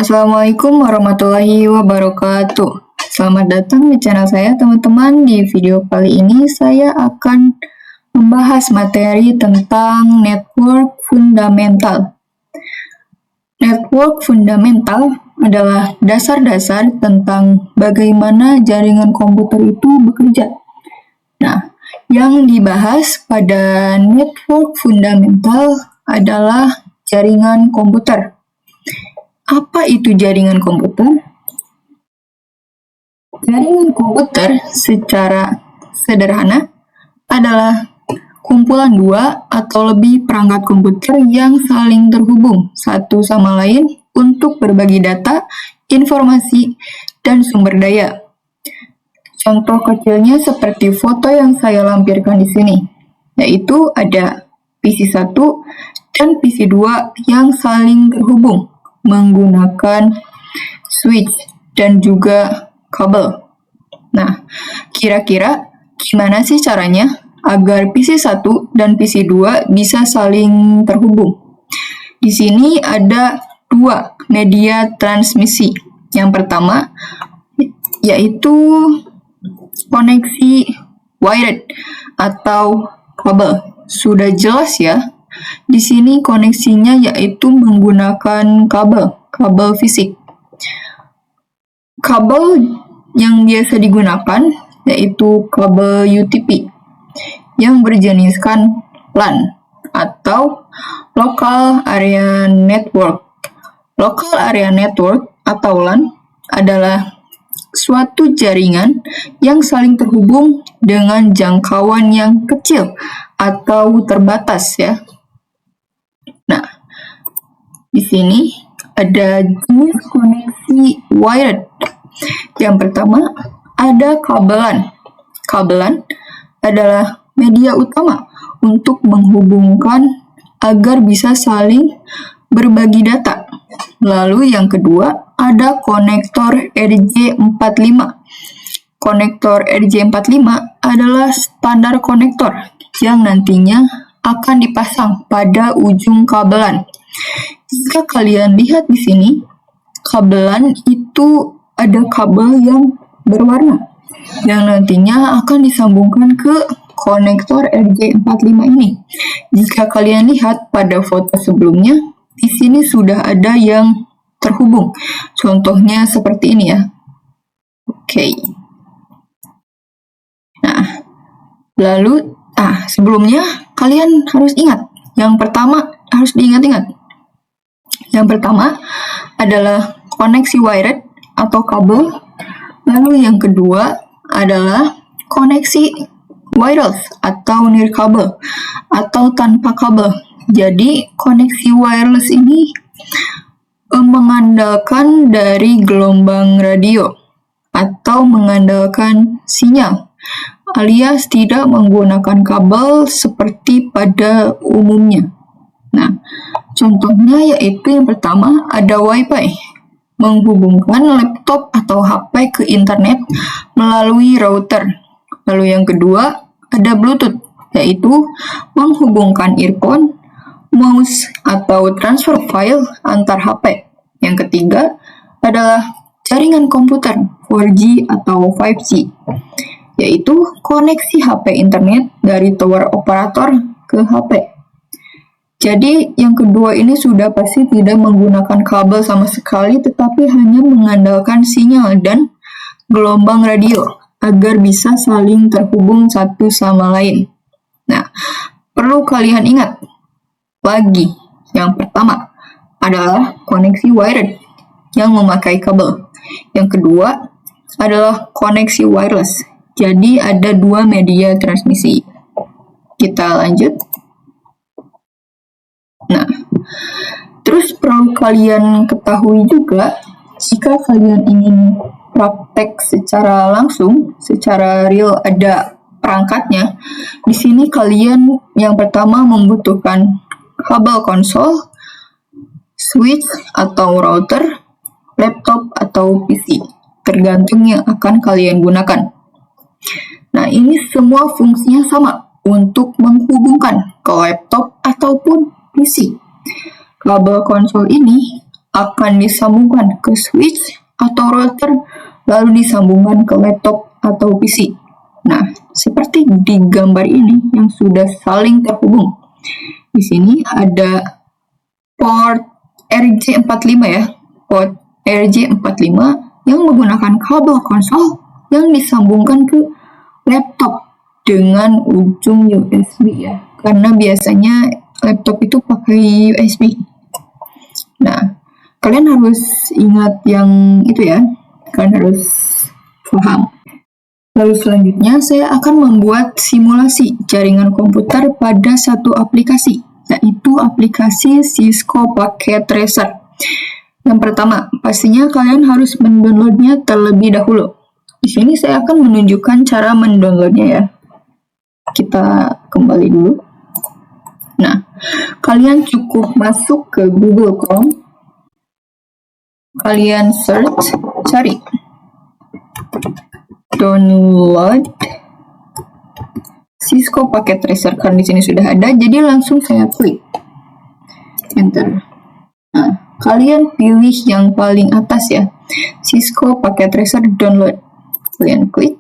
Assalamualaikum warahmatullahi wabarakatuh. Selamat datang di channel saya, teman-teman. Di video kali ini saya akan membahas materi tentang network fundamental. Network fundamental adalah dasar-dasar tentang bagaimana jaringan komputer itu bekerja. Nah, yang dibahas pada network fundamental adalah jaringan komputer. Apa itu jaringan komputer? Jaringan komputer secara sederhana adalah kumpulan dua atau lebih perangkat komputer yang saling terhubung satu sama lain untuk berbagi data, informasi, dan sumber daya. Contoh kecilnya seperti foto yang saya lampirkan di sini, yaitu ada PC1 dan PC2 yang saling terhubung menggunakan switch dan juga kabel. Nah, kira-kira gimana sih caranya agar PC1 dan PC2 bisa saling terhubung? Di sini ada dua media transmisi. Yang pertama yaitu koneksi wired atau kabel. Sudah jelas ya. Di sini koneksinya yaitu menggunakan kabel fisik. Kabel yang biasa digunakan yaitu kabel UTP yang berjeniskan LAN atau Local Area Network. Local Area Network atau LAN adalah suatu jaringan yang saling terhubung dengan jangkauan yang kecil atau terbatas ya. Nah, di sini ada jenis koneksi wired. Yang pertama ada kabelan. Kabelan adalah media utama untuk menghubungkan agar bisa saling berbagi data. Lalu yang kedua ada konektor RJ45. Konektor RJ45 adalah standar konektor yang nantinya akan dipasang pada ujung kabelan. Jika kalian lihat di sini, kabelan itu ada kabel yang berwarna yang nantinya akan disambungkan ke konektor RJ45 ini. Jika kalian lihat pada foto sebelumnya, di sini sudah ada yang terhubung. Contohnya seperti ini ya. Oke. Nah, lalu sebelumnya kalian harus ingat. Yang pertama harus diingat-ingat. Yang pertama adalah koneksi wired atau kabel. Lalu yang kedua adalah koneksi wireless atau nirkabel atau tanpa kabel. Jadi koneksi wireless ini mengandalkan dari gelombang radio atau mengandalkan sinyal, alias tidak menggunakan kabel seperti pada umumnya. Nah, contohnya yaitu yang pertama ada Wi-Fi, menghubungkan laptop atau HP ke internet melalui router. Lalu yang kedua ada Bluetooth, yaitu menghubungkan earphone, mouse, atau transfer file antar HP. Yang ketiga adalah jaringan komputer 4G atau 5G, yaitu koneksi HP internet dari tower operator ke HP. Jadi yang kedua ini sudah pasti tidak menggunakan kabel sama sekali, tetapi hanya mengandalkan sinyal dan gelombang radio agar bisa saling terhubung satu sama lain. Nah, perlu kalian ingat lagi, yang pertama adalah koneksi wired yang memakai kabel. Yang kedua adalah koneksi wireless. Jadi ada dua media transmisi. Kita lanjut. Nah, terus perlu kalian ketahui juga, jika kalian ingin praktek secara langsung, secara real ada perangkatnya, di sini kalian yang pertama membutuhkan kabel konsol, switch atau router, laptop atau PC, tergantung yang akan kalian gunakan. Nah, ini semua fungsinya sama untuk menghubungkan ke laptop ataupun PC. Kabel konsol ini akan disambungkan ke switch atau router, lalu disambungkan ke laptop atau PC. Nah, seperti di gambar ini yang sudah saling terhubung. Di sini ada port RJ45 ya, port RJ45 yang menggunakan kabel konsol yang disambungkan ke laptop dengan ujung USB ya, karena biasanya laptop itu pakai USB. Nah, kalian harus ingat yang itu ya, kalian harus paham. Lalu selanjutnya saya akan membuat simulasi jaringan komputer pada satu aplikasi, yaitu aplikasi Cisco Packet Tracer. Yang pertama, pastinya kalian harus mendownloadnya terlebih dahulu. Di sini saya akan menunjukkan cara mendownloadnya ya. Kita kembali dulu. Nah, kalian cukup masuk ke Google Chrome. Kalian search, cari download Cisco Packet Tracer. Karena di sini sudah ada, jadi langsung saya klik enter. Nah, kalian pilih yang paling atas ya, Cisco Packet Tracer download. Kalian klik.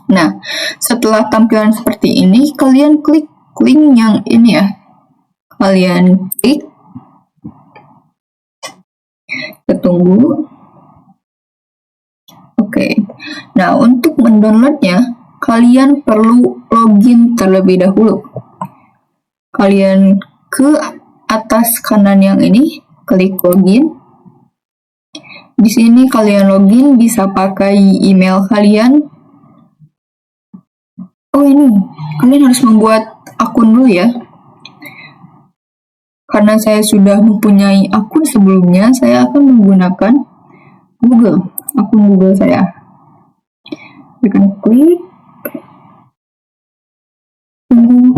Nah, setelah tampilan seperti ini, kalian klik link yang ini ya. Kalian klik. Kita tunggu. Oke. Nah, untuk mendownloadnya, kalian perlu login terlebih dahulu. Kalian ke atas kanan yang ini, klik login. Di sini kalian login bisa pakai email kalian. Oh ini, kalian harus membuat akun dulu ya. Karena saya sudah mempunyai akun sebelumnya, saya akan menggunakan akun Google saya. Tekan klik. Tunggu.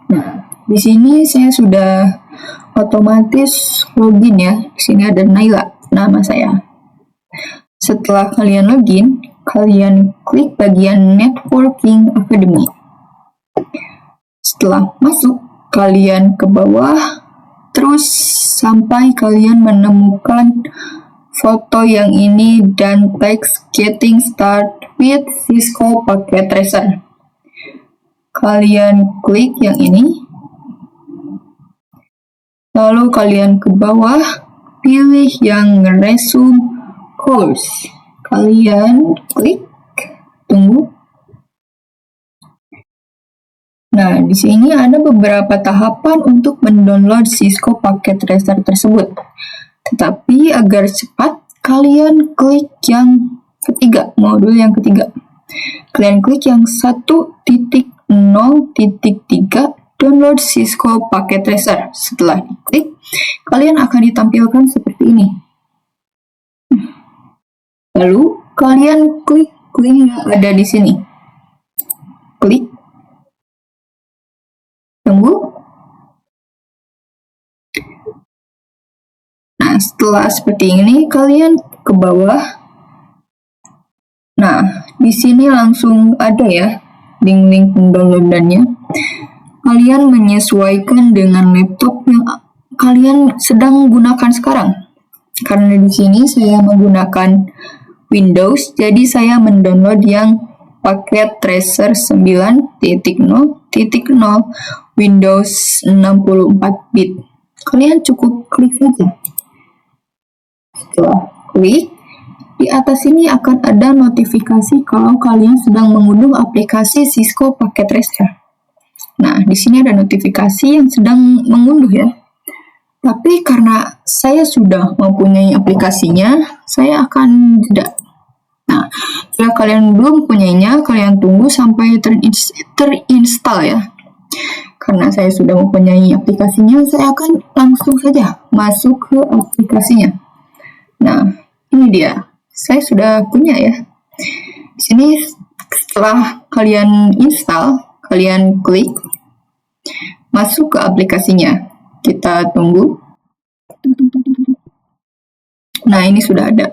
Nah, di sini saya sudah otomatis login ya. Di sini ada Naila, nama saya. Setelah kalian login, kalian klik bagian Networking Academy. Setelah masuk, kalian ke bawah, terus sampai kalian menemukan foto yang ini dan teks Getting Started with Cisco Packet Tracer. Kalian klik yang ini, lalu kalian ke bawah, pilih yang Resume Course. Kalian klik, tunggu. Nah, di sini ada beberapa tahapan untuk mendownload Cisco Packet Tracer tersebut. Tetapi agar cepat, kalian klik yang ketiga, modul yang ketiga. Kalian klik yang 1.0.3 download Cisco Packet Tracer. Setelah diklik, kalian akan ditampilkan seperti ini. Lalu kalian klik link yang ada di sini. Klik. Tunggu. Nah, setelah seperti ini kalian ke bawah. Nah, di sini langsung ada ya link-link pendownloadannya. Kalian menyesuaikan dengan laptop yang kalian sedang gunakan sekarang. Karena di sini saya menggunakan Windows, jadi saya mendownload yang Packet Tracer 9.0.0 Windows 64 bit. Kalian cukup klik saja. Setelah klik, di atas ini akan ada notifikasi kalau kalian sedang mengunduh aplikasi Cisco Packet Tracer. Nah, di sini ada notifikasi yang sedang mengunduh ya. Tapi karena saya sudah mempunyai aplikasinya, saya akan jeda. Nah, jika kalian belum punyainya, kalian tunggu sampai terinstall ya. Karena saya sudah mempunyai aplikasinya, saya akan langsung saja masuk ke aplikasinya. Nah, ini dia. Saya sudah punya ya. Di sini setelah kalian install, kalian klik masuk ke aplikasinya. Kita tunggu. Nah, ini sudah ada.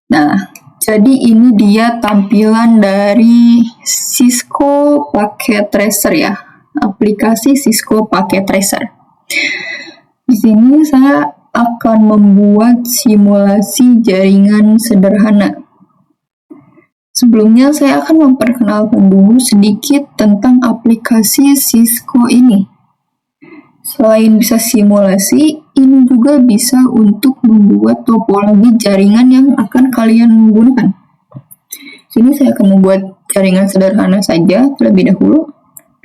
Nah, jadi ini dia tampilan dari Cisco Packet Tracer ya. aplikasi Cisco Packet Tracer. Di sini saya akan membuat simulasi jaringan sederhana. Sebelumnya saya akan memperkenalkan dulu sedikit tentang aplikasi Cisco ini. Selain bisa simulasi, ini juga bisa untuk membuat topologi jaringan yang akan kalian gunakan. Sini saya akan membuat jaringan sederhana saja terlebih dahulu.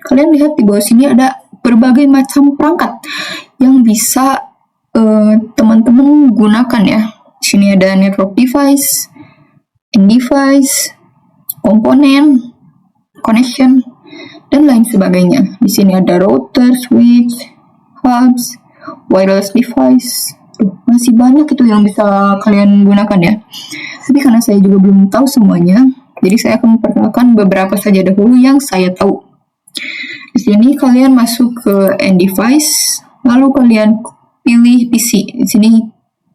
Kalian lihat di bawah sini ada berbagai macam perangkat yang bisa teman-teman gunakan ya. Di sini ada network device, end device, komponen, connection, dan lain sebagainya. Di sini ada router, switch, hubs, wireless device. Masih banyak itu yang bisa kalian gunakan ya. Tapi karena saya juga belum tahu semuanya, jadi saya akan memperkenalkan beberapa saja dahulu yang saya tahu. Di sini kalian masuk ke end device, lalu kalian pilih PC. Di sini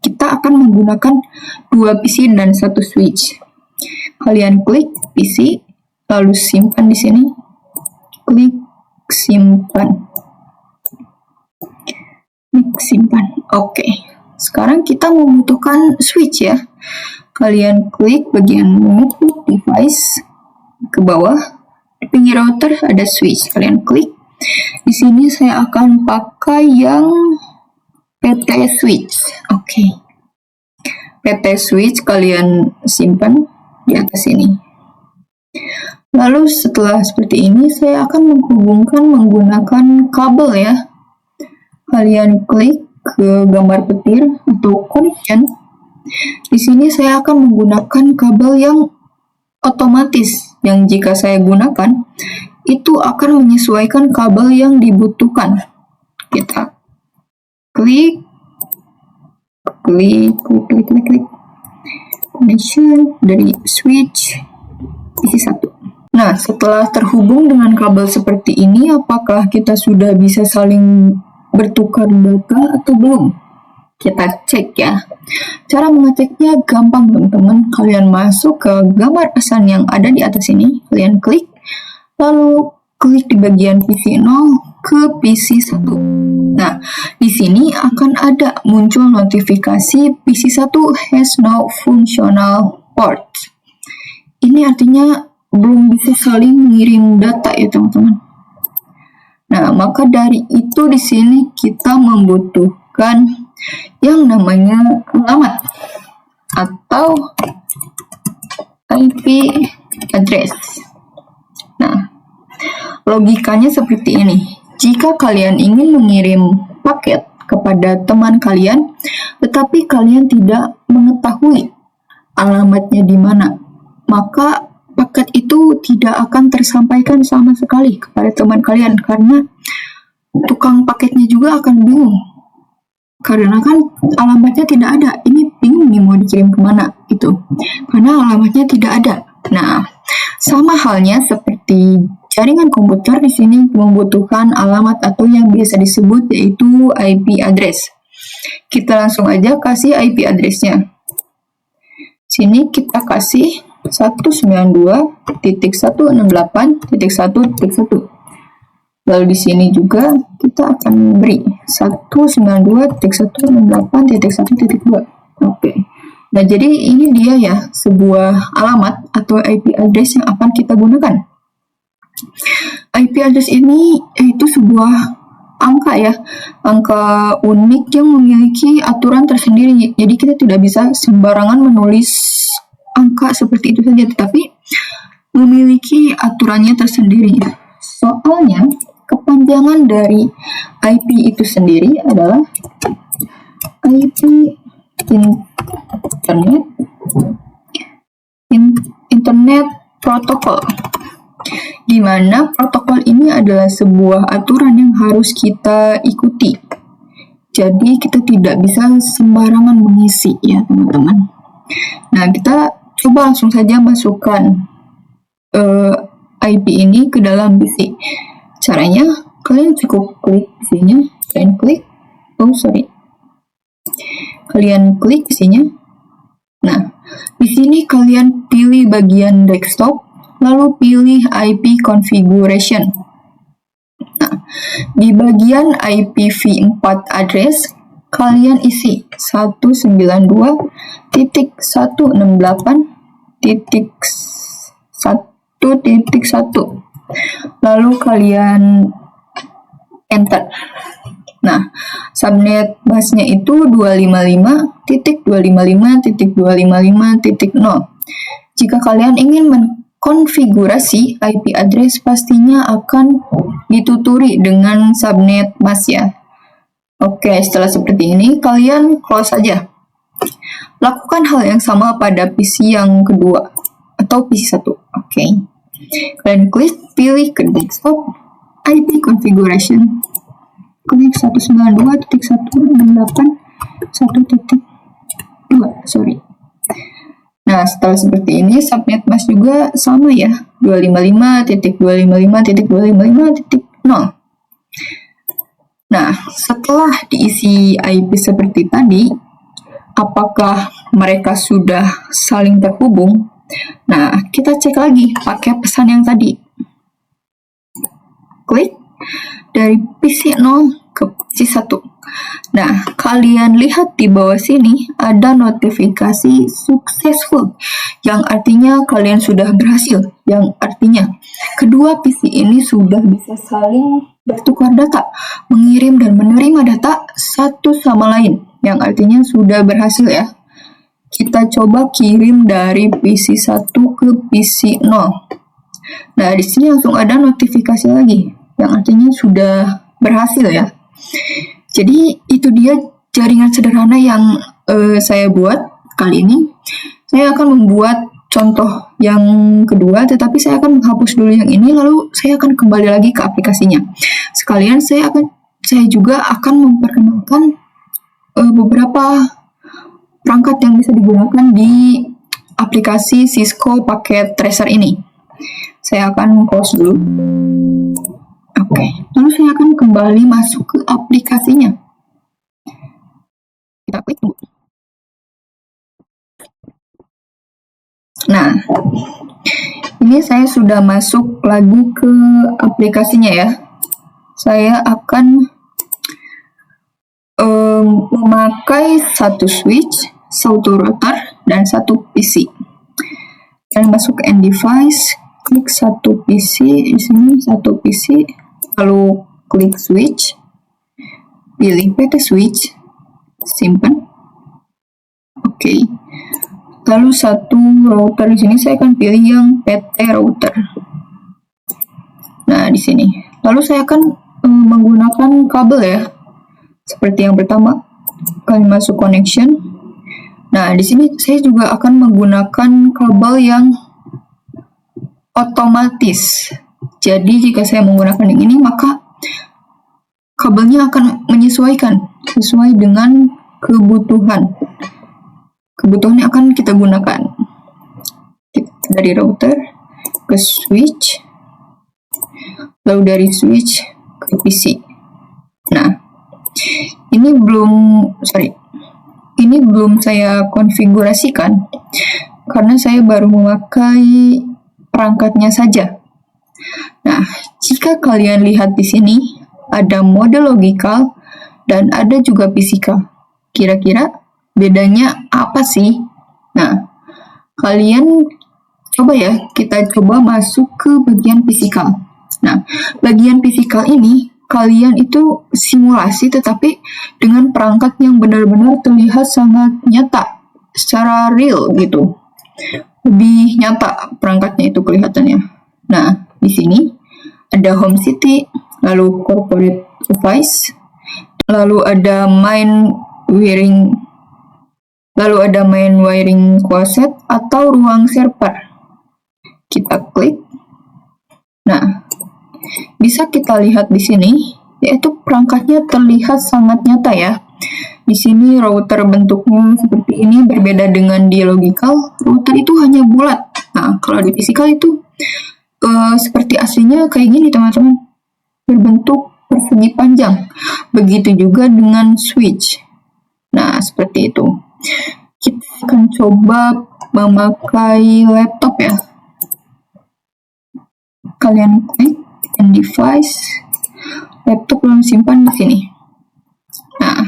kita akan menggunakan 2 PC dan 1 switch. Kalian klik PC, lalu simpan di sini. Klik simpan. Simpan. Oke. Sekarang kita membutuhkan switch ya. Kalian klik bagian network device ke bawah. Di pinggir router ada switch. Kalian klik. Di sini saya akan pakai yang PT switch. Oke. PT switch kalian simpan di atas ini. Lalu setelah seperti ini saya akan menghubungkan menggunakan kabel ya. Kalian klik ke gambar petir atau connection. Di sini saya akan menggunakan kabel yang otomatis yang jika saya gunakan itu akan menyesuaikan kabel yang dibutuhkan. Kita klik connection dari switch isi 1. Nah, setelah terhubung dengan kabel seperti ini, apakah kita sudah bisa saling bertukar data atau belum? Kita cek ya. Cara mengeceknya gampang teman-teman. Kalian masuk ke gambar pesan yang ada di atas ini. Kalian klik. Lalu klik di bagian PC 0 ke PC 1. Nah, di sini akan ada muncul notifikasi PC 1 has no functional port. Ini artinya belum bisa saling mengirim data ya teman-teman. Nah, maka dari itu di sini kita membutuhkan yang namanya alamat atau IP address. Nah, logikanya seperti ini. Jika kalian ingin mengirim paket kepada teman kalian, tetapi kalian tidak mengetahui alamatnya di mana, maka paket itu tidak akan tersampaikan sama sekali kepada teman kalian karena tukang paketnya juga akan bingung karena kan alamatnya tidak ada. Ini bingung nih mau dikirim kemana itu karena alamatnya tidak ada. Nah, sama halnya seperti jaringan komputer, di sini membutuhkan alamat atau yang biasa disebut yaitu IP address. Kita langsung aja kasih IP address-nya. Sini kita kasih 192.168.1.1. Lalu di sini juga kita akan beri 192.168.1.2. Oke. Nah, jadi ini dia ya, sebuah alamat atau IP address yang akan kita gunakan. IP address ini itu sebuah angka ya, angka unik yang memiliki aturan tersendiri. Jadi kita tidak bisa sembarangan menulis angka seperti itu saja, tetapi memiliki aturannya tersendiri. Soalnya kepanjangan dari IP itu sendiri adalah IP internet protokol, di mana protokol ini adalah sebuah aturan yang harus kita ikuti. Jadi kita tidak bisa sembarangan mengisi ya teman-teman. Nah, kita coba langsung saja masukkan IP ini ke dalam PC. Caranya, kalian cukup klik isinya, kalian klik isinya. Nah, di sini kalian pilih bagian desktop, lalu pilih IP configuration. Nah, di bagian IPv4 address, kalian isi 192.168.1.1. Lalu kalian enter. Nah, subnet busnya itu 255.255.255.0. Jika kalian ingin mengkonfigurasi IP address, pastinya akan dituturi dengan subnet bus ya. Oke, setelah seperti ini, kalian close saja. Lakukan hal yang sama pada PC yang kedua atau PC 1. Oke. Kalian pilih ke desktop, IP configuration. Klik 192.168.1.2. Sorry. Nah, setelah seperti ini, subnet mask juga sama ya, 255.255.255.0. Nah, setelah diisi IP seperti tadi, apakah mereka sudah saling terhubung? Nah, kita cek lagi pakai pesan yang tadi. Klik dari PC 0 ke PC 1. Nah, kalian lihat di bawah sini ada notifikasi successful, yang artinya kalian sudah berhasil, yang artinya kedua PC ini sudah bisa saling bertukar data, mengirim dan menerima data satu sama lain, yang artinya sudah berhasil ya. Kita coba kirim dari PC 1 ke PC 0. Nah, di sini langsung ada notifikasi lagi, yang artinya sudah berhasil ya. Jadi itu dia jaringan sederhana yang saya buat kali ini. Saya akan membuat contoh yang kedua, tetapi saya akan menghapus dulu yang ini, lalu saya akan kembali lagi ke aplikasinya. Sekalian saya juga akan memperkenalkan beberapa perangkat yang bisa digunakan di aplikasi Cisco Packet Tracer ini. Saya akan close dulu. Oke, lalu saya akan kembali masuk ke aplikasinya. Kita klik dulu. Nah, ini saya sudah masuk lagi ke aplikasinya ya. Saya akan memakai satu switch, satu router, dan satu PC. Dan masuk ke end device, klik satu PC, di sini satu PC, lalu klik switch, pilih PT switch, simpan. Oke. Lalu satu router di sini saya akan pilih yang PT router. Nah, di sini. Lalu saya akan menggunakan kabel ya. Seperti yang pertama, kalian masuk connection. Nah, di sini saya juga akan menggunakan kabel yang otomatis. Jadi, jika saya menggunakan yang ini, maka kabelnya akan menyesuaikan sesuai dengan kebutuhan. Kebutuhannya akan kita gunakan. Dari router ke switch, lalu dari switch ke PC. Nah, ini belum saya konfigurasikan karena saya baru memakai perangkatnya saja. Nah, jika kalian lihat di sini ada mode logical dan ada juga physical. Kira-kira bedanya apa sih? Nah, kalian coba ya, kita coba masuk ke bagian physical. Nah, bagian physical ini kalian itu simulasi tetapi dengan perangkat yang benar-benar terlihat sangat nyata, secara real gitu. Lebih nyata perangkatnya itu kelihatannya. Nah, di sini ada home city, lalu corporate device, lalu ada main wiring closet atau ruang server. Kita klik. Nah, bisa kita lihat di sini, yaitu perangkatnya terlihat sangat nyata ya. Di sini router bentuknya seperti ini, berbeda dengan di logical. Router itu hanya bulat. Nah, kalau di physical itu seperti aslinya kayak gini teman-teman, berbentuk persegi panjang. Begitu juga dengan switch. Nah, seperti itu. Kita akan coba memakai laptop ya. Kalian klik end device, laptop lalu simpan di sini. Nah,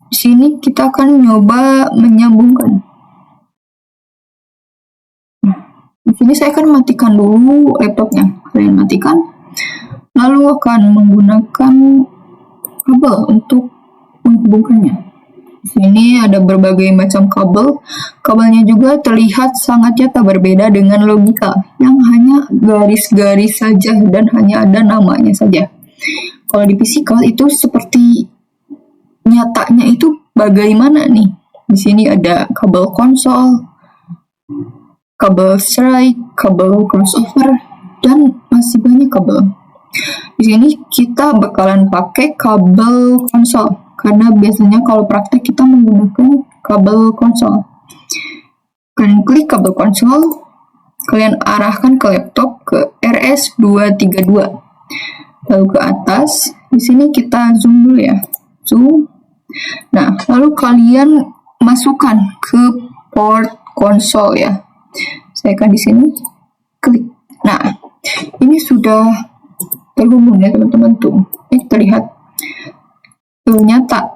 di sini kita akan nyoba menyambungkan. Di sini saya akan matikan dulu laptopnya. Kalian matikan, lalu akan menggunakan kabel untuk menghubungkannya. Di sini ada berbagai macam kabel. Kabelnya juga terlihat sangat nyata berbeda dengan logika yang hanya garis-garis saja dan hanya ada namanya saja. Kalau di physical itu seperti nyatanya itu bagaimana nih? Di sini ada kabel konsol, kabel strike, kabel crossover, dan masih banyak kabel. Di sini kita bakalan pakai kabel konsol karena biasanya kalau praktek kita menggunakan kabel konsol. Kalian klik kabel konsol, kalian arahkan ke laptop ke RS232. Lalu ke atas, di sini kita zoom dulu ya. Zoom. Nah, lalu kalian masukkan ke port konsol ya. Saya akan di sini klik. Nah, ini sudah terhubung ya teman-teman tuh. Ini terlihat nyata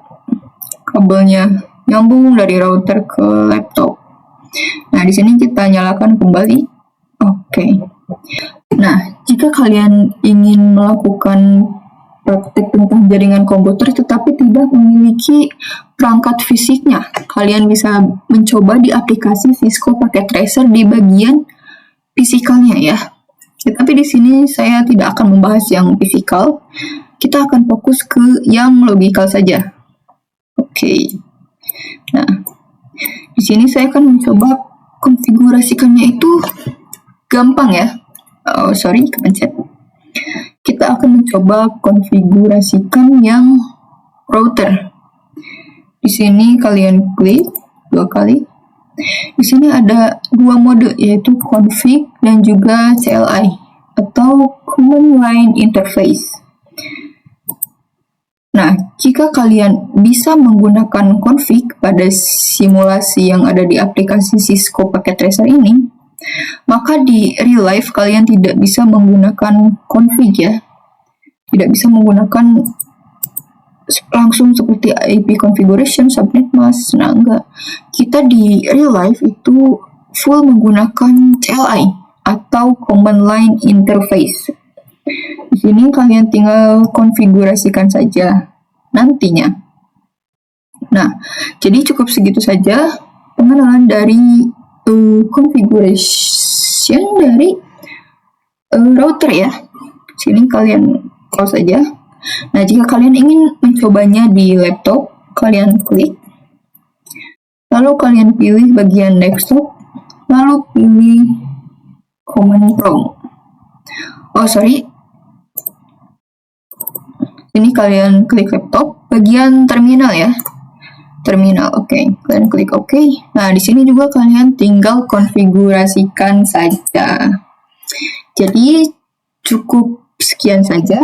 kabelnya nyambung dari router ke laptop. Nah, di sini kita nyalakan kembali. Oke. Nah, jika kalian ingin melakukan praktek tentang jaringan komputer tetapi tidak memiliki perangkat fisiknya, kalian bisa mencoba di aplikasi Cisco Packet Tracer di bagian fisikalnya ya. Tetapi di sini saya tidak akan membahas yang fisikal. Kita akan fokus ke yang logikal saja. Oke. Nah, di sini saya akan mencoba konfigurasikannya itu gampang ya. Oh, sorry, kepencet. Kita akan mencoba konfigurasikan yang router. Di sini kalian klik 2 kali. Di sini ada 2 mode yaitu config dan juga CLI atau Command Line Interface. Nah, jika kalian bisa menggunakan config pada simulasi yang ada di aplikasi Cisco Packet Tracer ini, maka di real life kalian tidak bisa menggunakan config ya. Tidak bisa menggunakan langsung seperti IP configuration, subnet mask. Nah, enggak. Kita di real life itu full menggunakan CLI atau Command Line Interface. Di sini kalian tinggal konfigurasikan saja nantinya. Nah, jadi cukup segitu saja pengenalan dari configuration dari router ya. Sini kalian close saja. Nah, jika kalian ingin mencobanya di laptop, kalian klik. Lalu kalian pilih bagian desktop, lalu pilih command prompt. Oh, sorry. Ini kalian klik laptop, bagian terminal ya. Terminal, oke. Kalian klik oke. Nah, di sini juga kalian tinggal konfigurasikan saja. Jadi, cukup sekian saja.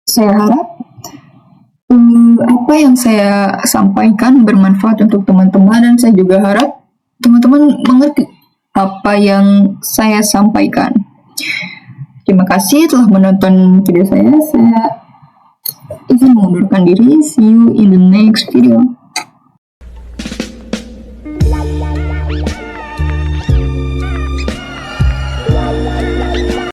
Saya harap apa yang saya sampaikan bermanfaat untuk teman-teman dan saya juga harap teman-teman mengerti apa yang saya sampaikan. Terima kasih telah menonton video saya. Saya izin mengundurkan diri. See you in the next video.